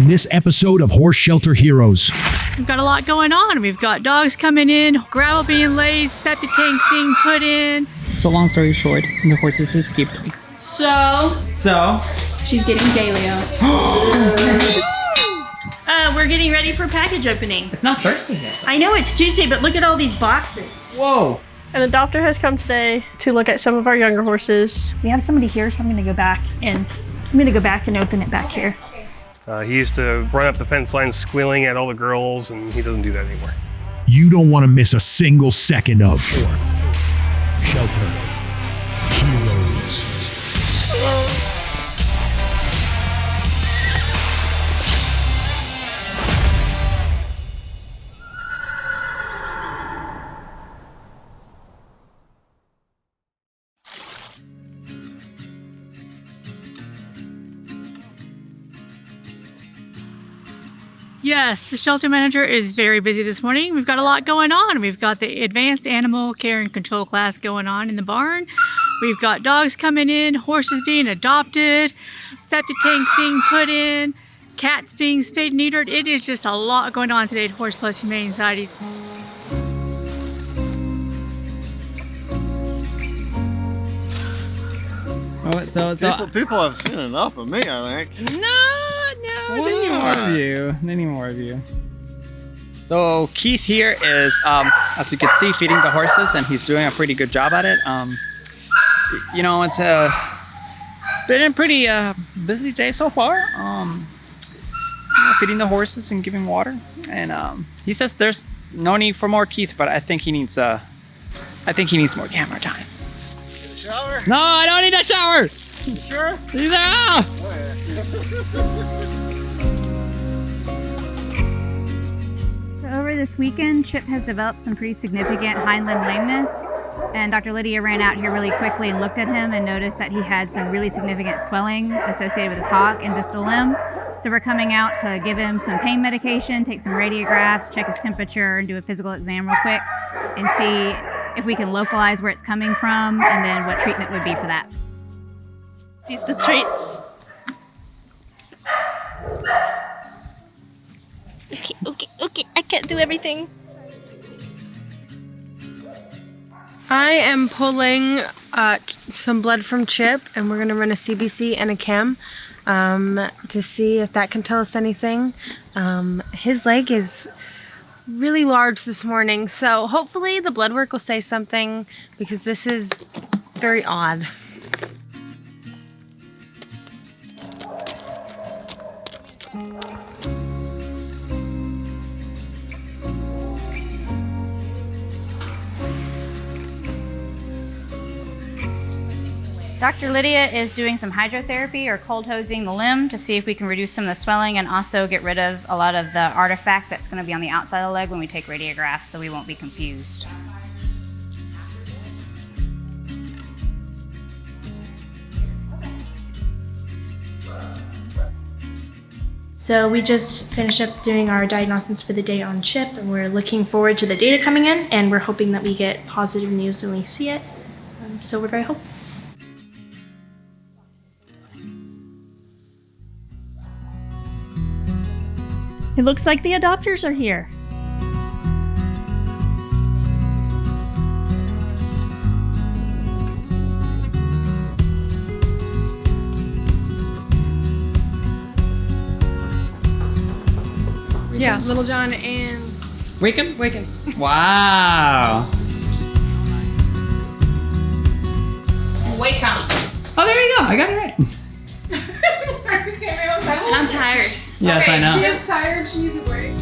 this episode of Horse Shelter Heroes. We've got a lot going on. We've got dogs coming in, gravel being laid, septic tanks being put in. So long story short, the horses escaped. So she's getting Galio. We're getting ready for package opening. It's not Thursday yet. I know it's Tuesday, but look at all these boxes. Whoa. An adopter has come today to look at some of our younger horses. We have somebody here, so I'm gonna go back and open it back here. He used to run up the fence line squealing at all the girls, and he doesn't do that anymore. You don't want to miss a single second of Horse Shelter Heroes. Yes, the shelter manager is very busy this morning. We've got a lot going on. We've got the advanced animal care and control class going on in the barn. We've got dogs coming in, horses being adopted, septic tanks being put in, cats being spayed and neutered. It is just a lot going on today at Horse Plus Humane Society. People have seen enough of me, I think. They need more of you. So Keith here is, as you can see, feeding the horses, and he's doing a pretty good job at it. You know, it's been a pretty busy day so far. Feeding the horses and giving water, and he says there's no need for more Keith, but I think he needs more camera time. Get a shower? No, I don't need a shower. You sure? These are out. Over this weekend, Chip has developed some pretty significant hind limb lameness, and Dr. Lydia ran out here really quickly and looked at him and noticed that he had some really significant swelling associated with his hock and distal limb. So we're coming out to give him some pain medication, take some radiographs, check his temperature, and do a physical exam real quick and see if we can localize where it's coming from and then what treatment would be for that. These the treats. Okay, I can't do everything. I am pulling some blood from Chip, and we're going to run a CBC and a chem to see if that can tell us anything. His leg is really large this morning, so hopefully the blood work will say something, because this is very odd. Dr. Lydia is doing some hydrotherapy or cold hosing the limb to see if we can reduce some of the swelling and also get rid of a lot of the artifact that's going to be on the outside of the leg when we take radiographs, so we won't be confused. So we just finished up doing our diagnostics for the day on Chip, and we're looking forward to the data coming in, and we're hoping that we get positive news when we see it. So we're very hopeful. It looks like the adopters are here. Yeah, Little John and Wickham? Wickham. Wow. Wake up. Oh, there you go. I got it right. And I'm tired. Yes, I know. She is tired. She needs a break.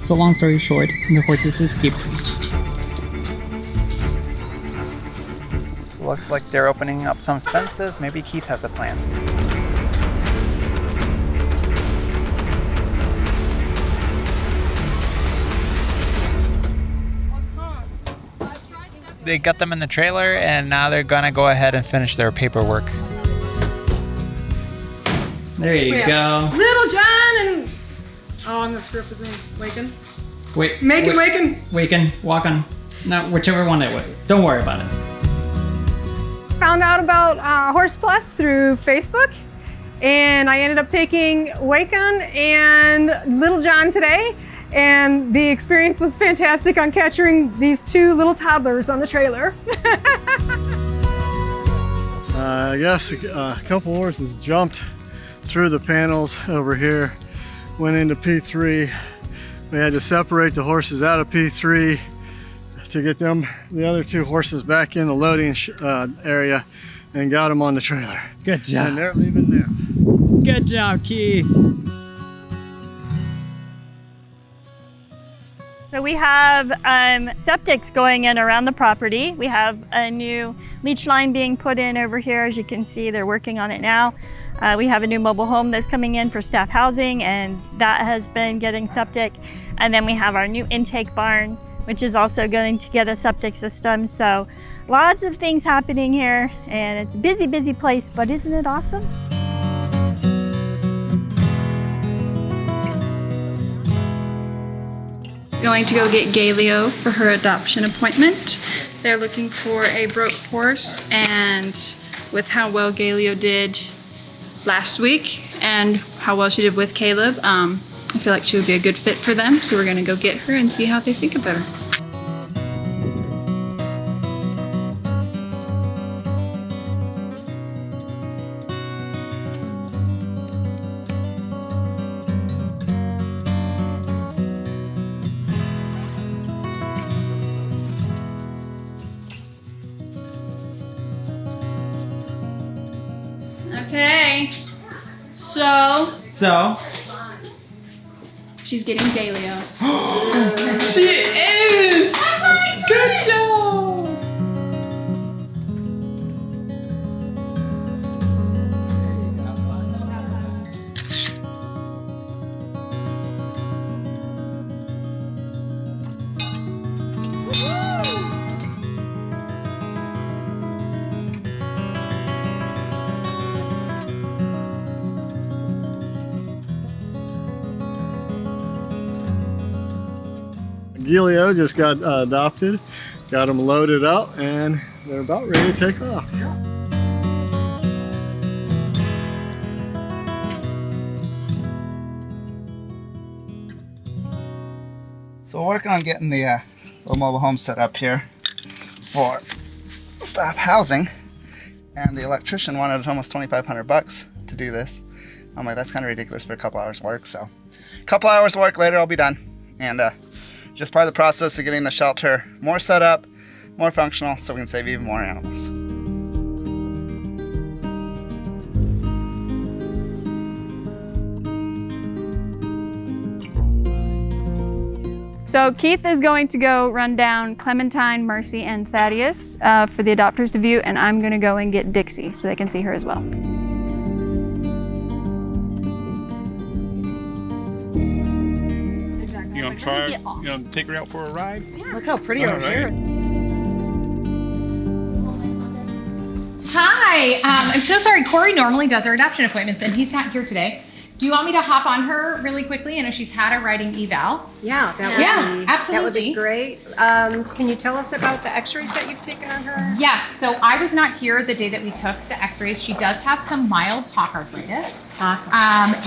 So long story short, the horses escaped. Looks like they're opening up some fences. Maybe Keith has a plan. They got them in the trailer, and now they're gonna go ahead and finish their paperwork. There you go. Little John and one that's representing Waken? Wait. Make it Waken! Waken, walk on. No, whichever one it was. Don't worry about it. Found out about Horse Plus through Facebook, and I ended up taking Waken and Little John today, and the experience was fantastic on capturing these two little toddlers on the trailer. I guess a couple horses jumped through the panels over here, went into P3. We had to separate the horses out of P3 to get the other two horses back in the loading area and got them on the trailer. Good job. And they're leaving now. Good job, Keith. So we have septics going in around the property. We have a new leach line being put in over here. As you can see, they're working on it now. We have a new mobile home that's coming in for staff housing, and that has been getting septic. And then we have our new intake barn, which is also going to get a septic system. So lots of things happening here, and it's a busy, busy place, but isn't it awesome? Going to go get Galileo for her adoption appointment. They're looking for a broke horse, and with how well Galileo did last week and how well she did with Caleb, I feel like she would be a good fit for them. So we're gonna go get her and see how they think about her. Okay, so she's getting Galileo. She is! Good job! Gilio just got adopted, got them loaded up, and they're about ready to take off. So we're working on getting the little mobile home set up here for staff housing, and the electrician wanted almost $2,500 to do this. I'm like, that's kind of ridiculous for a couple hours work. So a couple hours work later, I'll be done. And just part of the process of getting the shelter more set up, more functional, so we can save even more animals. So Keith is going to go run down Clementine, Mercy, and Thaddeus for the adopters to view, and I'm gonna go and get Dixie so they can see her as well. You want to try? You want to take her out for a ride? Yeah. Look how pretty her hair. Hi, I'm so sorry. Corey normally does our adoption appointments, and he's not here today. Do you want me to hop on her really quickly? I know she's had a riding eval. Yeah, absolutely. That would be great. Can you tell us about the x-rays that you've taken on her? Yes, so I was not here the day that we took the x-rays. She does have some mild hock arthritis.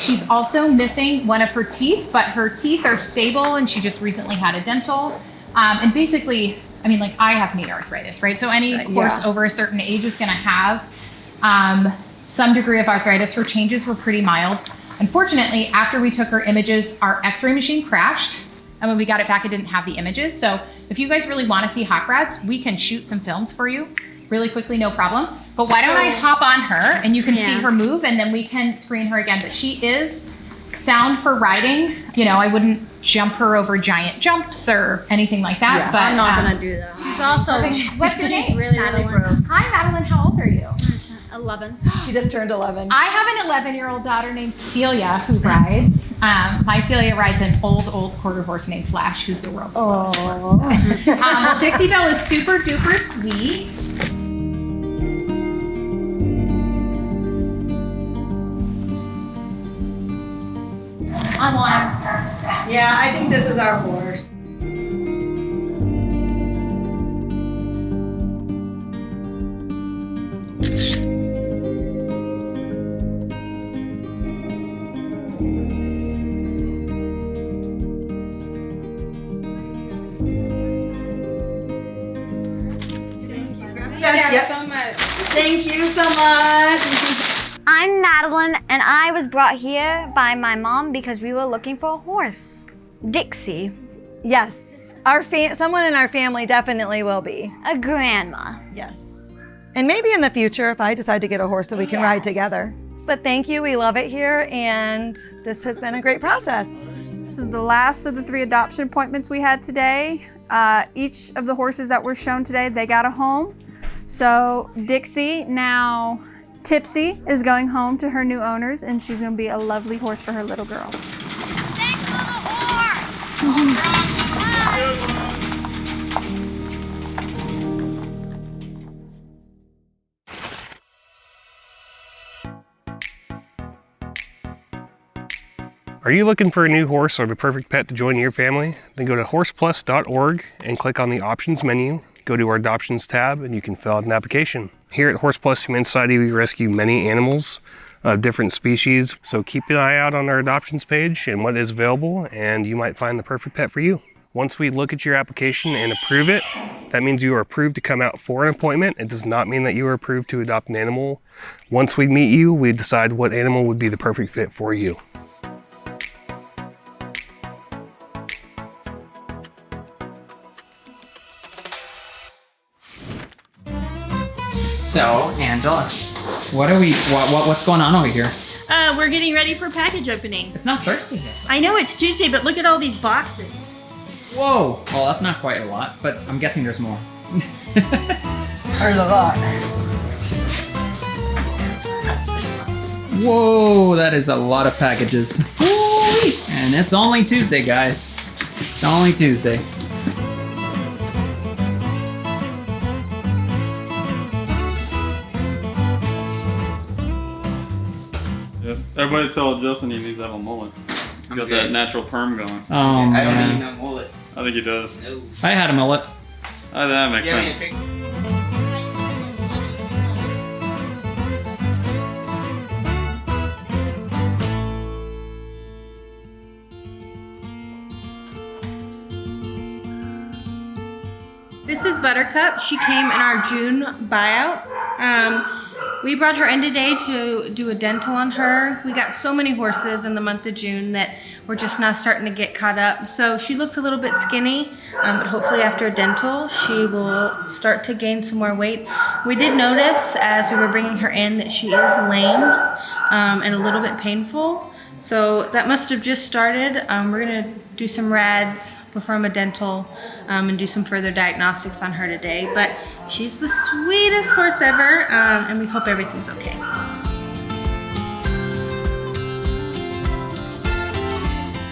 She's also missing one of her teeth, but her teeth are stable, and she just recently had a dental. And basically, I mean, like, I have knee arthritis, right? So any horse over a certain age is gonna have some degree of arthritis. Her changes were pretty mild. Unfortunately, after we took her images, our x-ray machine crashed. And when we got it back, it didn't have the images. So if you guys really want to see hot rods, we can shoot some films for you really quickly, no problem. But why don't I hop on her and you can see her move, and then we can screen her again. But she is sound for riding. You know, I wouldn't jump her over giant jumps or anything like that. Yeah, but I'm not gonna do that. She's also, what's your name? She's really broke. Hi, Madeline. How old are you? 11. She just turned 11. I have an 11-year-old daughter named Celia who rides. My Celia rides an old quarter horse named Flash, who's the world's slowest horse. Well, Dixie Belle is super duper sweet. don't want him. Yeah, I think this is our horse. Thank you so much. Thank you so much. I'm Madeline, and I was brought here by my mom because we were looking for a horse. Dixie. Yes, someone in our family definitely will be. A grandma. Yes. And maybe in the future if I decide to get a horse so we can ride together. But thank you, we love it here, and this has been a great process. This is the last of the 3 adoption appointments we had today. Each of the horses that were shown today, they got a home. So Dixie, now Tipsy, is going home to her new owners, and she's going to be a lovely horse for her little girl. Thanks for the horse! Are you looking for a new horse or the perfect pet to join your family? Then go to horseplus.org and click on the options menu. Go to our adoptions tab and you can fill out an application. Here at Plus Humane Society, we rescue many animals of different species. So keep an eye out on our adoptions page and what is available, and you might find the perfect pet for you. Once we look at your application and approve it, that means you are approved to come out for an appointment. It does not mean that you are approved to adopt an animal. Once we meet you, we decide what animal would be the perfect fit for you. So, Angela, what's going on over here? We're getting ready for package opening. It's not Thursday yet. I know it's Tuesday, but look at all these boxes. Whoa! Well, that's not quite a lot, but I'm guessing there's more. There's a lot. Whoa, that is a lot of packages. Woo-wee. And it's only Tuesday, guys. It's only Tuesday. Everybody tell Justin he needs to have a mullet. He's got that natural perm going. Oh, man. I don't need no mullet. I think he does. No. I had a mullet. That makes sense. This is Buttercup. She came in our June buyout. We brought her in today to do a dental on her. We got so many horses in the month of June that we're just now starting to get caught up. So she looks a little bit skinny, but hopefully after a dental, she will start to gain some more weight. We did notice as we were bringing her in that she is lame and a little bit painful. So that must have just started. We're gonna do some rads, perform a dental, and do some further diagnostics on her today. But she's the sweetest horse ever, and we hope everything's okay.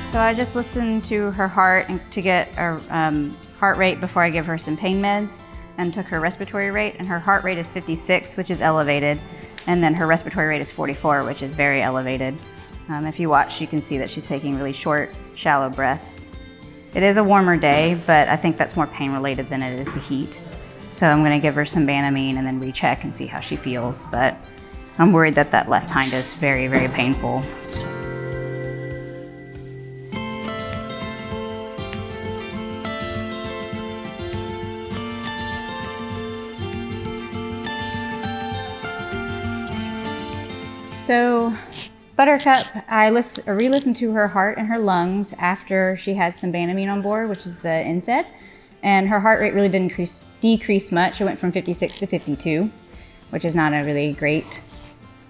So I just listened to her heart and to get her heart rate before I give her some pain meds, and took her respiratory rate, and her heart rate is 56, which is elevated, and then her respiratory rate is 44, which is very elevated. If you watch, you can see that she's taking really short, shallow breaths. It is a warmer day, but I think that's more pain related than it is the heat. So I'm gonna give her some Banamine and then recheck and see how she feels, but I'm worried that that left hind is very, very painful. So Buttercup, I re-listened to her heart and her lungs after she had some Banamine on board, which is the NSAID, and her heart rate really didn't decrease much. It went from 56 to 52, which is not a really great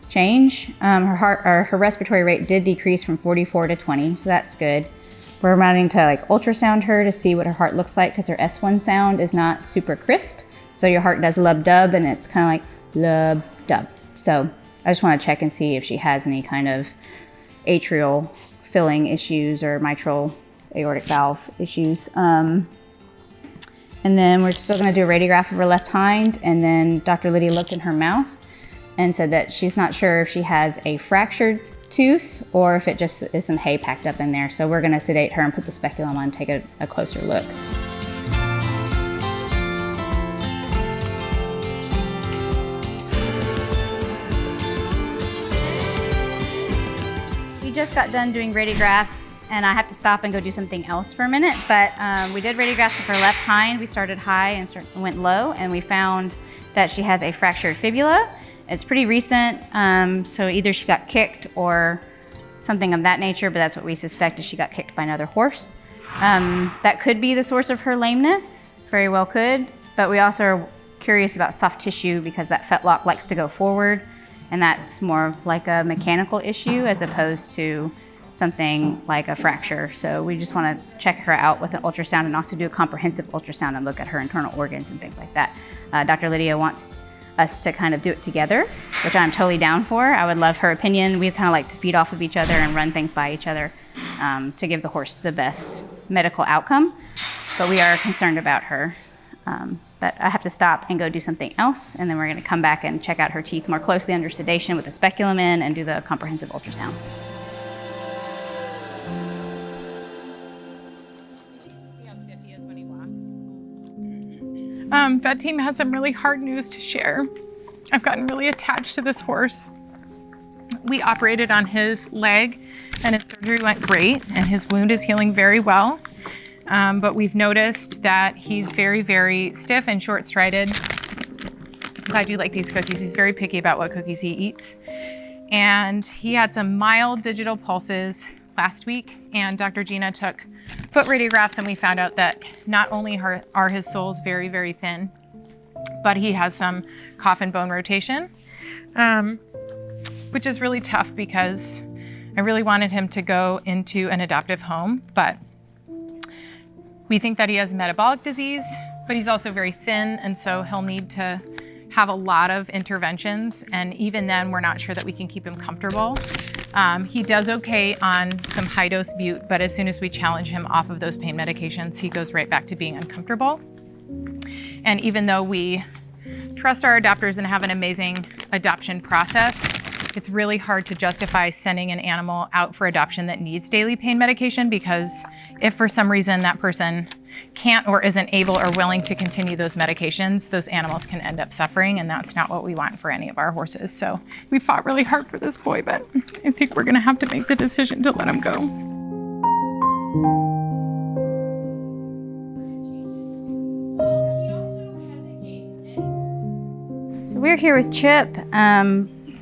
change. Her respiratory rate did decrease from 44 to 20, so that's good. We're wanting to ultrasound her to see what her heart looks like, because her S1 sound is not super crisp. So your heart does lub-dub, and it's kind of like lub-dub. So I just want to check and see if she has any kind of atrial filling issues or mitral aortic valve issues. And then we're still going to do a radiograph of her left hind, and then Dr. Lydia looked in her mouth and said that she's not sure if she has a fractured tooth or if it just is some hay packed up in there. So we're gonna sedate her and put the speculum on and take a closer look. We just got done doing radiographs and I have to stop and go do something else for a minute, but we did radiographs of her left hind. We started high and went low, and we found that she has a fractured fibula. It's pretty recent, so either she got kicked or something of that nature, but that's what we suspect, is she got kicked by another horse. That could be the source of her lameness, very well could, but we also are curious about soft tissue because that fetlock likes to go forward, and that's more of like a mechanical issue as opposed to something like a fracture. So we just want to check her out with an ultrasound and also do a comprehensive ultrasound and look at her internal organs and things like that. Dr. Lydia wants us to kind of do it together, which I'm totally down for. I would love her opinion. We kind of like to feed off of each other and run things by each other to give the horse the best medical outcome, but we are concerned about her. But I have to stop and go do something else, and then we're going to come back and check out her teeth more closely under sedation with a speculum in and do the comprehensive ultrasound. Vet team has some really hard news to share. I've gotten really attached to this horse. We operated on his leg and his surgery went great and his wound is healing very well. But we've noticed that he's very, very stiff and short-strided. Glad you like these cookies. He's very picky about what cookies he eats. And he had some mild digital pulses last week, and Dr. Gina took foot radiographs, and we found out that not only are his soles very, very thin, but he has some cough and bone rotation, which is really tough because I really wanted him to go into an adoptive home, but we think that he has metabolic disease, but he's also very thin, and so he'll need to have a lot of interventions, and even then we're not sure that we can keep him comfortable. He does okay on some high-dose bute, but as soon as we challenge him off of those pain medications, he goes right back to being uncomfortable. And even though we trust our adopters and have an amazing adoption process, it's really hard to justify sending an animal out for adoption that needs daily pain medication, because if for some reason that person can't or isn't able or willing to continue those medications, those animals can end up suffering, and that's not what we want for any of our horses. So we fought really hard for this boy, but I think we're gonna have to make the decision to let him go. So we're here with Chip.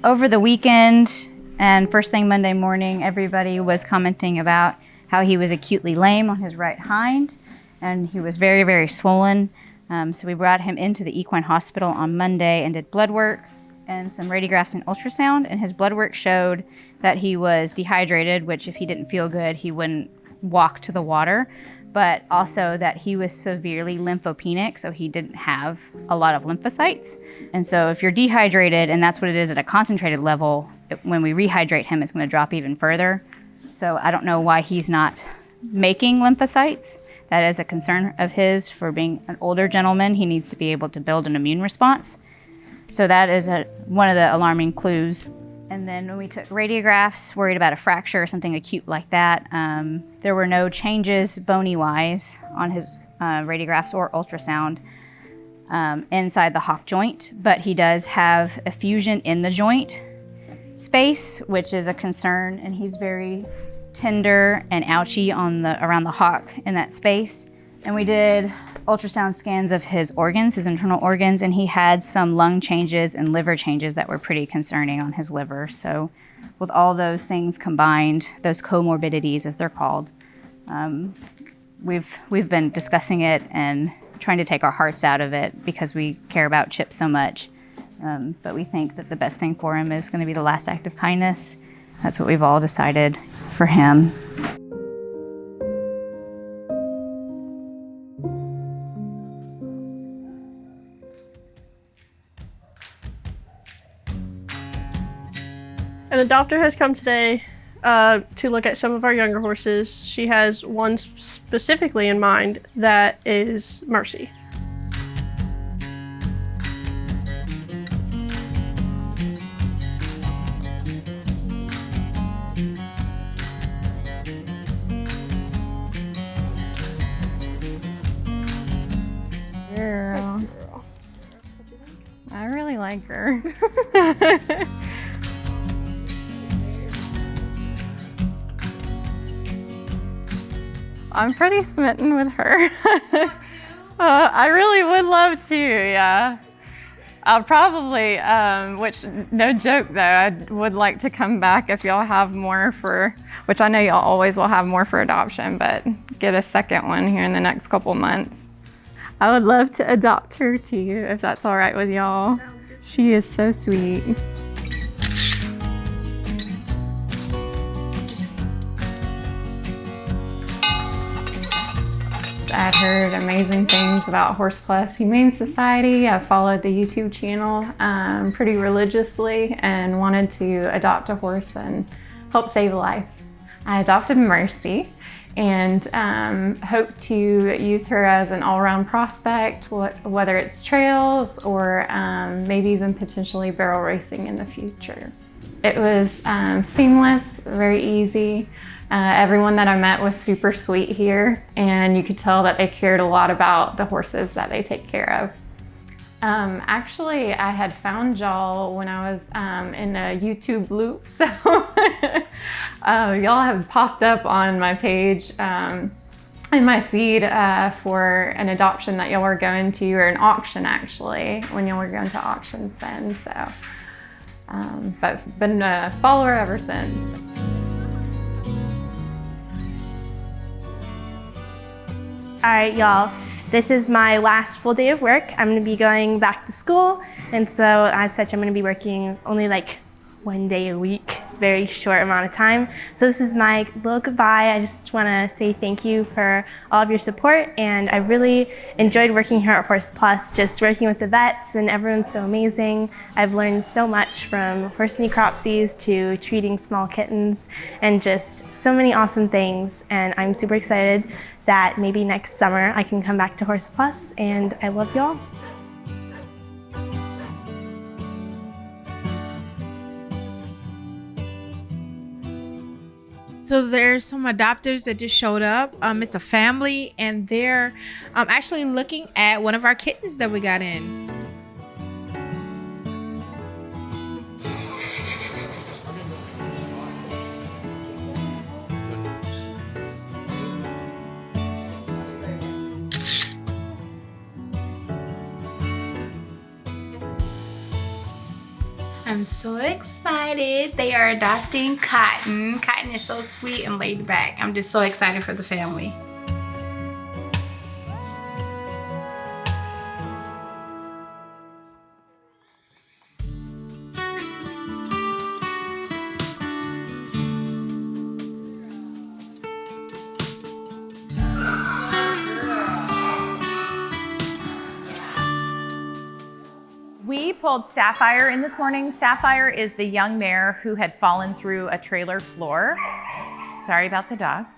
Over the weekend and first thing Monday morning, everybody was commenting about how he was acutely lame on his right hind, and he was very, very swollen. So we brought him into the equine hospital on Monday and did blood work and some radiographs and ultrasound, and his blood work showed that he was dehydrated, which if he didn't feel good, he wouldn't walk to the water, but also that he was severely lymphopenic, so he didn't have a lot of lymphocytes. And so if you're dehydrated, and that's what it is at a concentrated level, when we rehydrate him, it's gonna drop even further. So I don't know why he's not making lymphocytes. That is a concern of his. For being an older gentleman, he needs to be able to build an immune response. So that is one of the alarming clues. And then when we took radiographs, worried about a fracture or something acute like that, there were no changes bony-wise on his radiographs or ultrasound inside the hock joint, but he does have effusion in the joint space, which is a concern, and he's very tender and ouchy around the hock in that space. And we did ultrasound scans of his organs, his internal organs, and he had some lung changes and liver changes that were pretty concerning on his liver. So with all those things combined, those comorbidities as they're called, we've been discussing it and trying to take our hearts out of it because we care about Chip so much. But we think that the best thing for him is going to be the last act of kindness. That's what we've all decided for him. An adopter has come today to look at some of our younger horses. She has one specifically in mind, that is Mercy. like her. I'm pretty smitten with her. I really would love to, yeah. I'll probably, which no joke though, I would like to come back if y'all have more for, which I know y'all always will have more for adoption, but get a second one here in the next couple months. I would love to adopt her too, if that's all right with y'all. She is so sweet. I'd heard amazing things about Horse Plus Humane Society. I followed the YouTube channel pretty religiously and wanted to adopt a horse and help save a life. I adopted Mercy and hope to use her as an all-around prospect, whether it's trails or maybe even potentially barrel racing in the future. It was seamless, very easy. Everyone that I met was super sweet here, and you could tell that they cared a lot about the horses that they take care of. Actually, I had found y'all when I was in a YouTube loop, so y'all have popped up on my page in my feed for an adoption that y'all were going to, or an auction actually, when y'all were going to auctions then, so. But I've been a follower ever since. All right, y'all, this is my last full day of work. I'm gonna be going back to school, and so as such, I'm gonna be working only like 1 day a week, very short amount of time. So this is my little goodbye. I just wanna say thank you for all of your support, and I really enjoyed working here at Horse Plus, just working with the vets, and everyone's so amazing. I've learned so much from horse necropsies to treating small kittens, and just so many awesome things, and I'm super excited that maybe next summer I can come back to Horse Plus, and I love y'all. So there's some adopters that just showed up. It's a family, and they're actually looking at one of our kittens that we got in. I'm so excited. They are adopting Cotton. Cotton is so sweet and laid back. I'm just so excited for the family. We pulled Sapphire in this morning. Sapphire is the young mare who had fallen through a trailer floor. Sorry about the dogs.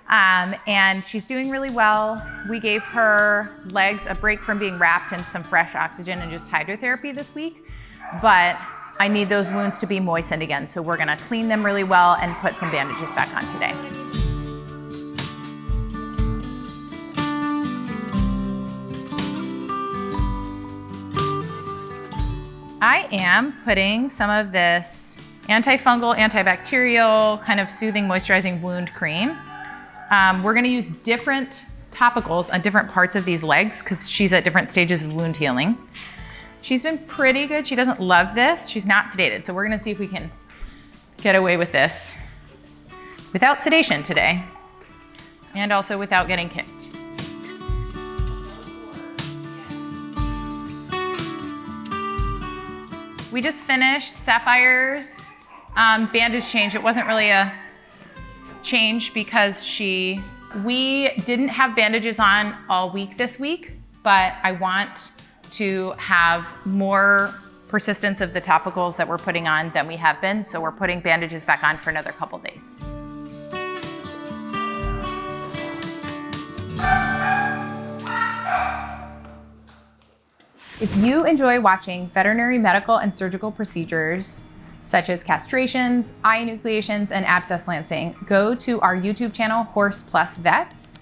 And she's doing really well. We gave her legs a break from being wrapped in some fresh oxygen and just hydrotherapy this week. But I need those wounds to be moistened again. So we're gonna clean them really well and put some bandages back on today. I am putting some of this antifungal, antibacterial, kind of soothing, moisturizing wound cream. We're gonna use different topicals on different parts of these legs because she's at different stages of wound healing. She's been pretty good. She doesn't love this. She's not sedated. So we're gonna see if we can get away with this without sedation today and also without getting kicked. We just finished Sapphire's bandage change. It wasn't really a change because we didn't have bandages on all week this week, but I want to have more persistence of the topicals that we're putting on than we have been, so we're putting bandages back on for another couple days. If you enjoy watching veterinary medical and surgical procedures, such as castrations, eye enucleations, and abscess lancing, go to our YouTube channel, Horse Plus Vets.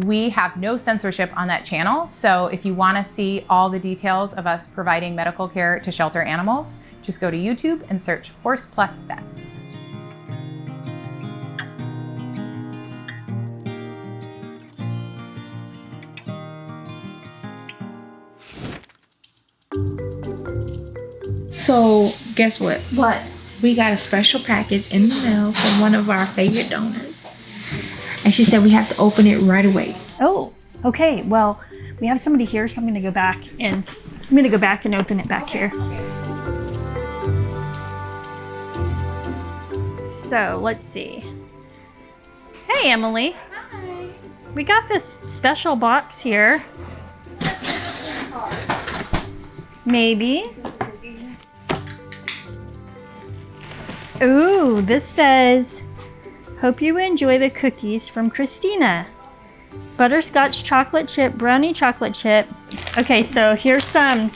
We have no censorship on that channel, so if you want to see all the details of us providing medical care to shelter animals, just go to YouTube and search Horse Plus Vets. So guess what? What? We got a special package in the mail from one of our favorite donors. And she said we have to open it right away. Oh, okay. Well, we have somebody here, so I'm gonna go back and open it back here. So let's see. Hey, Emily. Hi. We got this special box here. Maybe. Ooh, this says, hope you enjoy the cookies from Christina. Butterscotch chocolate chip, brownie chocolate chip. Okay, so here's some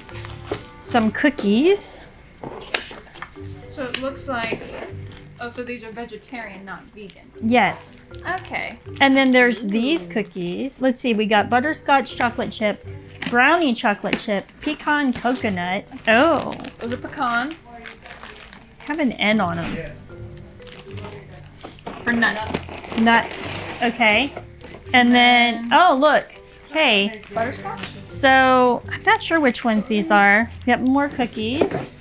cookies. So it looks like, oh, so these are vegetarian, not vegan. Yes. Okay. And then there's these cookies. Let's see, we got butterscotch chocolate chip, brownie chocolate chip, pecan coconut. Oh. Those are pecan. Have an N on them. For nuts. Nuts. Okay. And then, oh, look. Hey. Butterscotch? So, I'm not sure which ones these are. We got more cookies.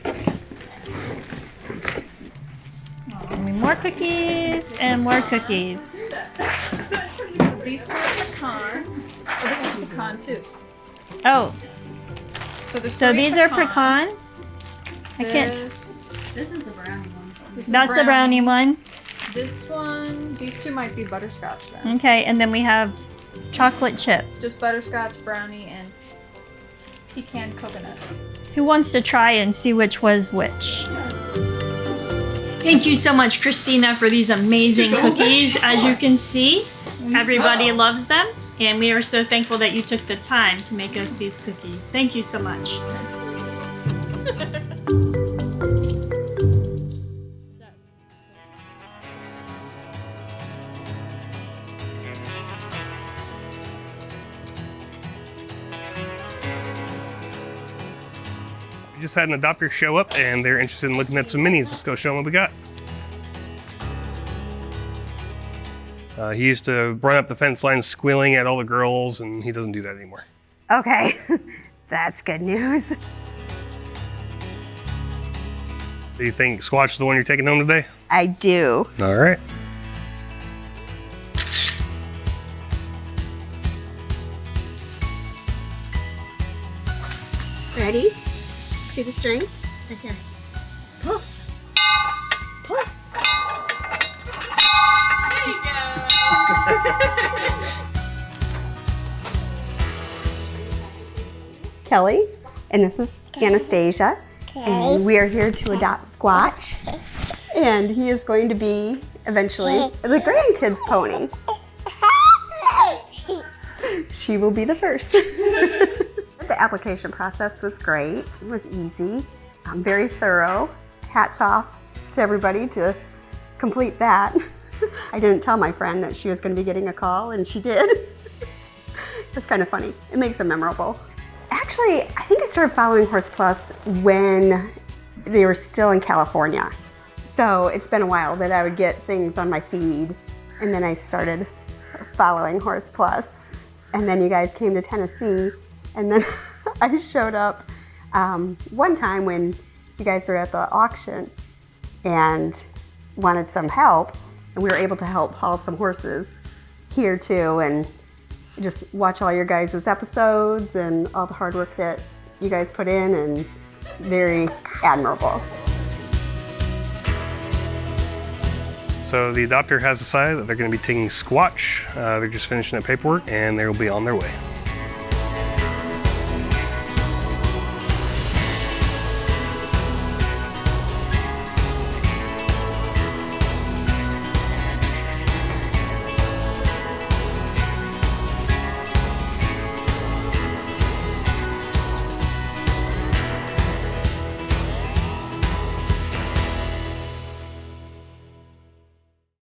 More cookies and more cookies. So these two are pecan. Oh, this is pecan too. Oh. So these are pecan. I can't. This is the brownie one. That's the brownie one. This one, these two might be butterscotch then. Okay, and then we have chocolate chip. Just butterscotch, brownie, and pecan coconut. Who wants to try and see which was which? Thank you so much, Christina, for these amazing cookies. As you can see, everybody loves them, and we are so thankful that you took the time to make us these cookies. Thank you so much. We just had an adopter show up and they're interested in looking at some minis. Let's go show them what we got. He used to run up the fence line squealing at all the girls, and he doesn't do that anymore. Okay, that's good news. Do you think Squatch is the one you're taking home today? I do. All right. Ready? See the string? Right here. Pull. Pull. There you go. Kelly, and this is Anastasia. And we are here to adopt Squatch. And he is going to be, eventually, the grandkids' pony. She will be the first. The application process was great. It was easy, very thorough. Hats off to everybody to complete that. I didn't tell my friend that she was going to be getting a call, and she did. It's kind of funny. It makes it memorable. Actually, I think I started following Horse Plus when they were still in California. So it's been a while that I would get things on my feed, and then I started following Horse Plus. And then you guys came to Tennessee, and then I showed up one time when you guys were at the auction and wanted some help, and we were able to help haul some horses here too, and just watch all your guys' episodes and all the hard work that you guys put in, and very admirable. So the adopter has decided that they're going to be taking Squatch. They're just finishing the paperwork and they'll be on their way.